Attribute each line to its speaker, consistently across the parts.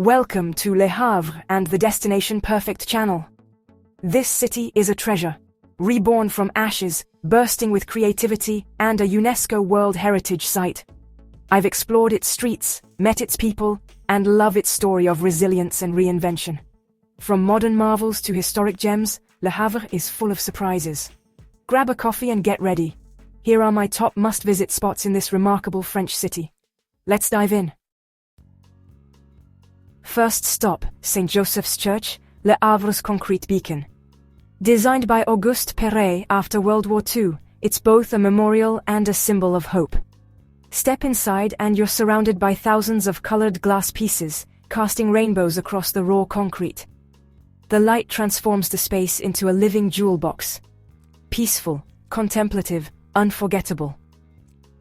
Speaker 1: Welcome to Le Havre and the Destination Perfect channel. This city is a treasure, reborn from ashes, bursting with creativity and a UNESCO World Heritage Site. I've explored its streets, met its people, and love its story of resilience and reinvention. From modern marvels to historic gems, Le Havre is full of surprises. Grab a coffee and get ready. Here are my top must-visit spots in this remarkable French city. Let's dive in. First stop, St. Joseph's Church, Le Havre's concrete beacon. Designed by Auguste Perret after World War II, it's both a memorial and a symbol of hope. Step inside and you're surrounded by thousands of colored glass pieces, casting rainbows across the raw concrete. The light transforms the space into a living jewel box. Peaceful, contemplative, unforgettable.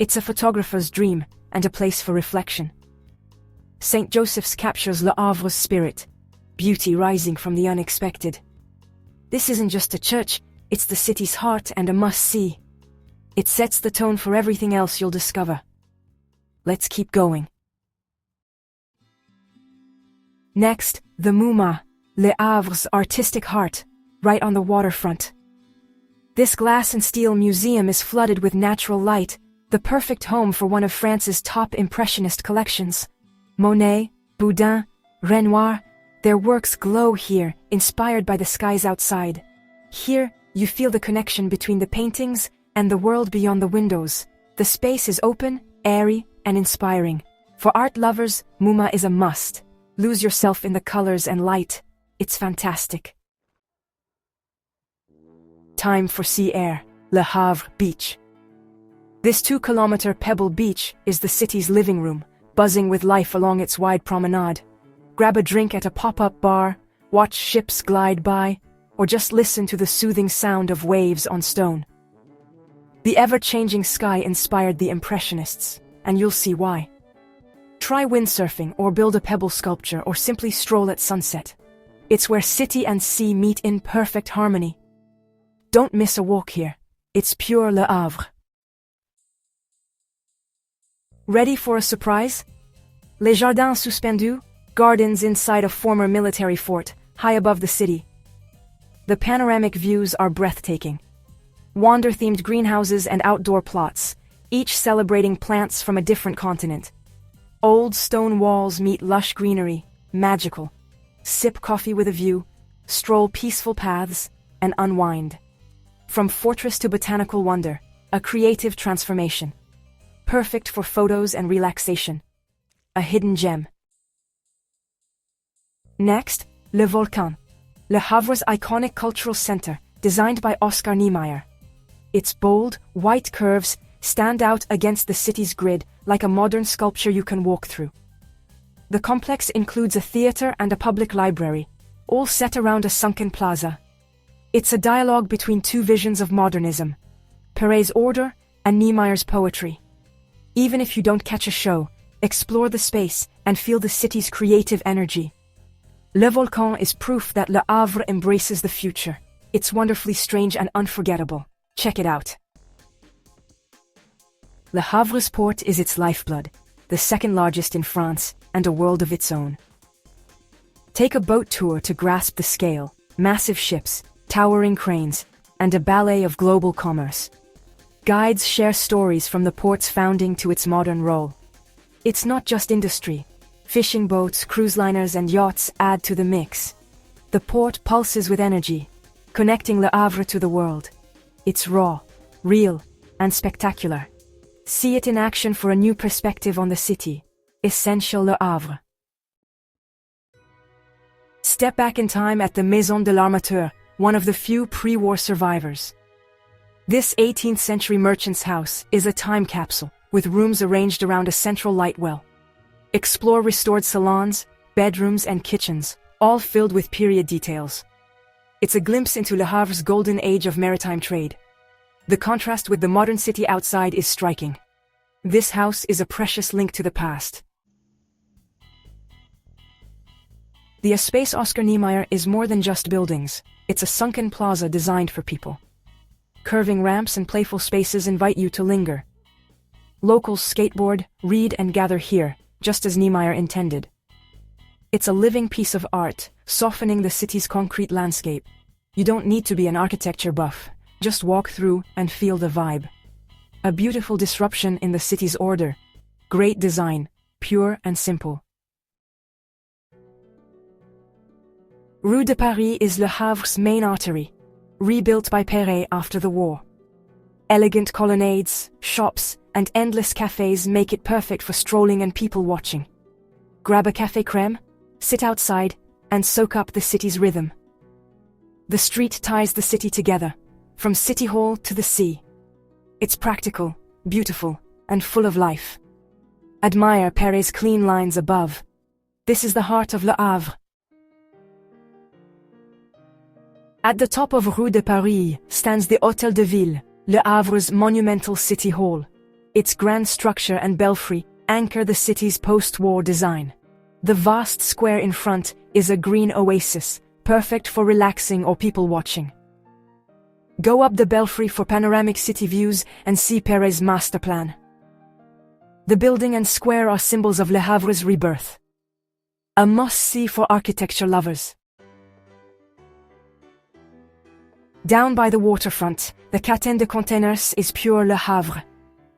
Speaker 1: It's a photographer's dream and a place for reflection. St. Joseph's captures Le Havre's spirit, beauty rising from the unexpected. This isn't just a church, it's the city's heart and a must-see. It sets the tone for everything else you'll discover. Let's keep going. Next, the MuMa, Le Havre's artistic heart, right on the waterfront. This glass and steel museum is flooded with natural light, the perfect home for one of France's top impressionist collections. Monet, Boudin, Renoir, their works glow here, inspired by the skies outside. Here, you feel the connection between the paintings and the world beyond the windows. The space is open, airy, and inspiring. For art lovers, MuMa is a must. Lose yourself in the colors and light. It's fantastic. Time for sea air, Le Havre Beach. This 2-kilometer pebble beach is the city's living room, buzzing with life along its wide promenade. Grab a drink at a pop-up bar, watch ships glide by, or just listen to the soothing sound of waves on stone. The ever-changing sky inspired the Impressionists, and you'll see why. Try windsurfing or build a pebble sculpture or simply stroll at sunset. It's where city and sea meet in perfect harmony. Don't miss a walk here. It's pure Le Havre. Ready for a surprise? Les Jardins Suspendus, gardens inside a former military fort, high above the city. The panoramic views are breathtaking. Wander-themed greenhouses and outdoor plots, each celebrating plants from a different continent. Old stone walls meet lush greenery, magical. Sip coffee with a view, stroll peaceful paths, and unwind. From fortress to botanical wonder, a creative transformation. Perfect for photos and relaxation. A hidden gem. Next, Le Volcan, Le Havre's iconic cultural center, designed by Oscar Niemeyer. Its bold, white curves stand out against the city's grid like a modern sculpture you can walk through. The complex includes a theater and a public library, all set around a sunken plaza. It's a dialogue between two visions of modernism, Perret's order and Niemeyer's poetry. Even if you don't catch a show, explore the space and feel the city's creative energy. Le Volcan is proof that Le Havre embraces the future. It's wonderfully strange and unforgettable. Check it out. Le Havre's port is its lifeblood, the second largest in France, and a world of its own. Take a boat tour to grasp the scale, massive ships, towering cranes, and a ballet of global commerce. Guides share stories from the port's founding to its modern role. It's not just industry. Fishing boats, cruise liners, and yachts add to the mix. The port pulses with energy, connecting Le Havre to the world. It's raw, real, and spectacular. See it in action for a new perspective on the city. Essential Le Havre. Step back in time at the Maison de l'Armateur, one of the few pre-war survivors. This 18th century merchant's house is a time capsule, with rooms arranged around a central light well. Explore restored salons, bedrooms, and kitchens, all filled with period details. It's a glimpse into Le Havre's golden age of maritime trade. The contrast with the modern city outside is striking. This house is a precious link to the past. The Espace Oscar Niemeyer is more than just buildings. It's a sunken plaza designed for people. Curving ramps and playful spaces invite you to linger. Locals skateboard, read, and gather here, just as Niemeyer intended. It's a living piece of art, softening the city's concrete landscape. You don't need to be an architecture buff, just walk through and feel the vibe. A beautiful disruption in the city's order. Great design, pure and simple. Rue de Paris is Le Havre's main artery, rebuilt by Perret after the war. Elegant colonnades, shops, and endless cafes make it perfect for strolling and people watching. Grab a café crème, sit outside, and soak up the city's rhythm. The street ties the city together, from City Hall to the sea. It's practical, beautiful, and full of life. Admire Perret's clean lines above. This is the heart of Le Havre. At the top of Rue de Paris stands the Hôtel de Ville, Le Havre's monumental city hall. Its grand structure and belfry anchor the city's post-war design. The vast square in front is a green oasis, perfect for relaxing or people watching. Go up the belfry for panoramic city views and see Perret's master plan. The building and square are symbols of Le Havre's rebirth. A must-see for architecture lovers. Down by the waterfront, the Catène de Containers is pure Le Havre.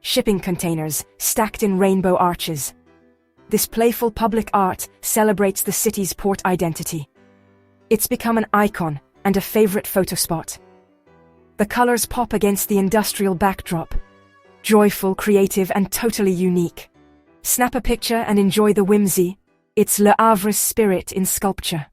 Speaker 1: Shipping containers, stacked in rainbow arches. This playful public art celebrates the city's port identity. It's become an icon and a favorite photo spot. The colors pop against the industrial backdrop. Joyful, creative, and totally unique. Snap a picture and enjoy the whimsy. It's Le Havre's spirit in sculpture.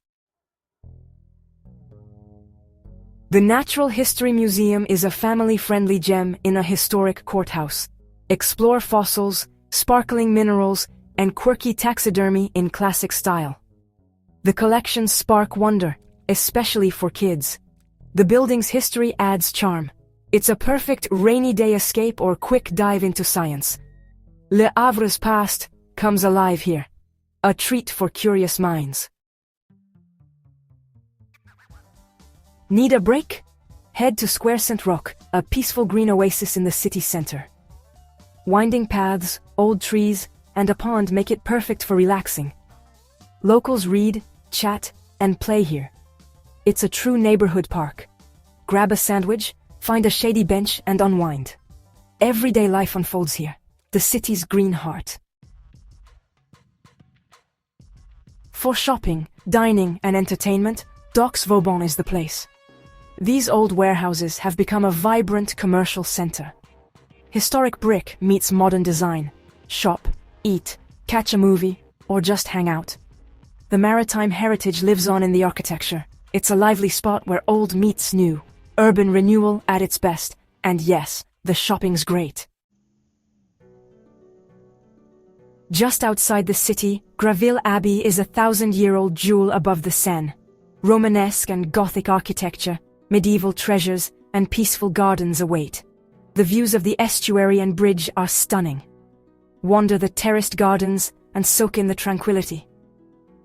Speaker 1: The Natural History Museum is a family-friendly gem in a historic courthouse. Explore fossils, sparkling minerals, and quirky taxidermy in classic style. The collections spark wonder, especially for kids. The building's history adds charm. It's a perfect rainy day escape or quick dive into science. Le Havre's past comes alive here. A treat for curious minds. Need a break? Head to Square Saint-Roch, a peaceful green oasis in the city center. Winding paths, old trees, and a pond make it perfect for relaxing. Locals read, chat, and play here. It's a true neighborhood park. Grab a sandwich, find a shady bench, and unwind. Everyday life unfolds here, the city's green heart. For shopping, dining, and entertainment, Docks Vauban is the place. These old warehouses have become a vibrant commercial center. Historic brick meets modern design. Shop, eat, catch a movie, or just hang out. The maritime heritage lives on in the architecture. It's a lively spot where old meets new. Urban renewal at its best. And yes, the shopping's great. Just outside the city, Graville Abbey is a 1,000-year-old jewel above the Seine. Romanesque and Gothic architecture, medieval treasures, and peaceful gardens await. The views of the estuary and bridge are stunning. Wander the terraced gardens and soak in the tranquility.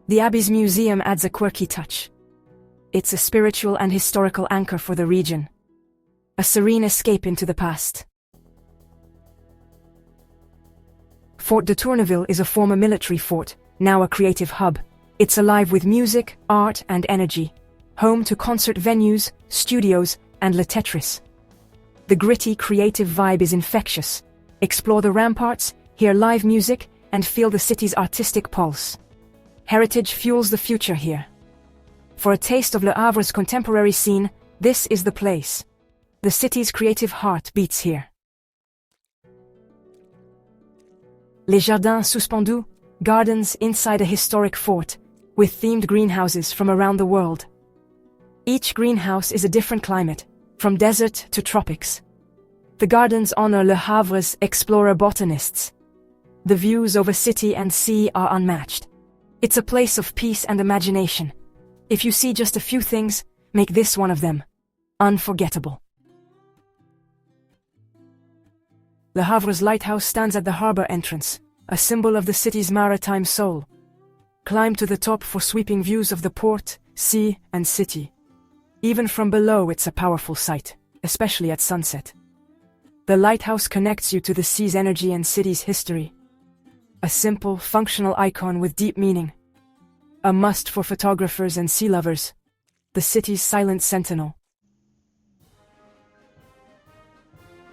Speaker 1: The Abbey's museum adds a quirky touch. It's a spiritual and historical anchor for the region. A serene escape into the past. Fort de Tourneville is a former military fort, now a creative hub. It's alive with music, art, and energy. Home to concert venues, studios, and Le Tetris. The gritty, creative vibe is infectious. Explore the ramparts, hear live music, and feel the city's artistic pulse. Heritage fuels the future here. For a taste of Le Havre's contemporary scene, this is the place. The city's creative heart beats here. Les Jardins Suspendus, gardens inside a historic fort, with themed greenhouses from around the world. Each greenhouse is a different climate, from desert to tropics. The gardens honor Le Havre's explorer botanists. The views over city and sea are unmatched. It's a place of peace and imagination. If you see just a few things, make this one of them. Unforgettable. Le Havre's lighthouse stands at the harbor entrance, a symbol of the city's maritime soul. Climb to the top for sweeping views of the port, sea, and city. Even from below, it's a powerful sight, especially at sunset. The lighthouse connects you to the sea's energy and city's history. A simple, functional icon with deep meaning. a must for photographers and sea lovers. The city's silent sentinel.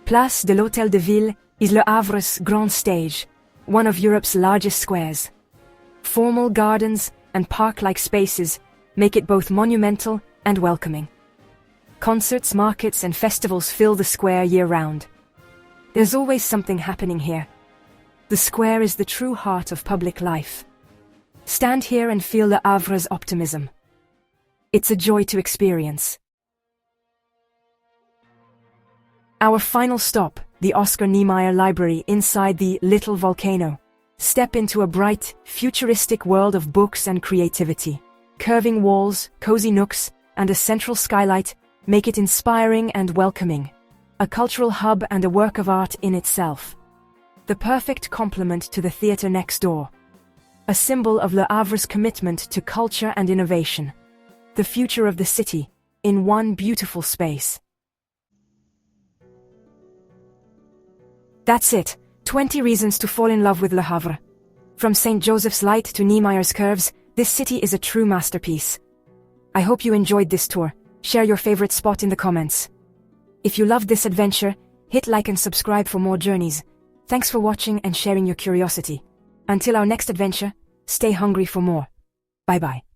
Speaker 1: Place de l'Hôtel de Ville is Le Havre's grand stage, one of Europe's largest squares. Formal gardens and park-like spaces make it both monumental and welcoming. Concerts, markets, and festivals fill the square year-round. There's always something happening here. The square is the true heart of public life. Stand here and feel Le Havre's optimism. It's a joy to experience. Our final stop, the Oscar Niemeyer Library inside the Little Volcano. Step into a bright, futuristic world of books and creativity. Curving walls, cozy nooks, and a central skylight make it inspiring and welcoming. A cultural hub and a work of art in itself. The perfect complement to the theatre next door. A symbol of Le Havre's commitment to culture and innovation. The future of the city, in one beautiful space. That's it, 20 reasons to fall in love with Le Havre. From St. Joseph's Light to Niemeyer's curves, this city is a true masterpiece. I hope you enjoyed this tour. Share your favorite spot in the comments. If you loved this adventure, hit like and subscribe for more journeys. Thanks for watching and sharing your curiosity. Until our next adventure, stay hungry for more. Bye-bye.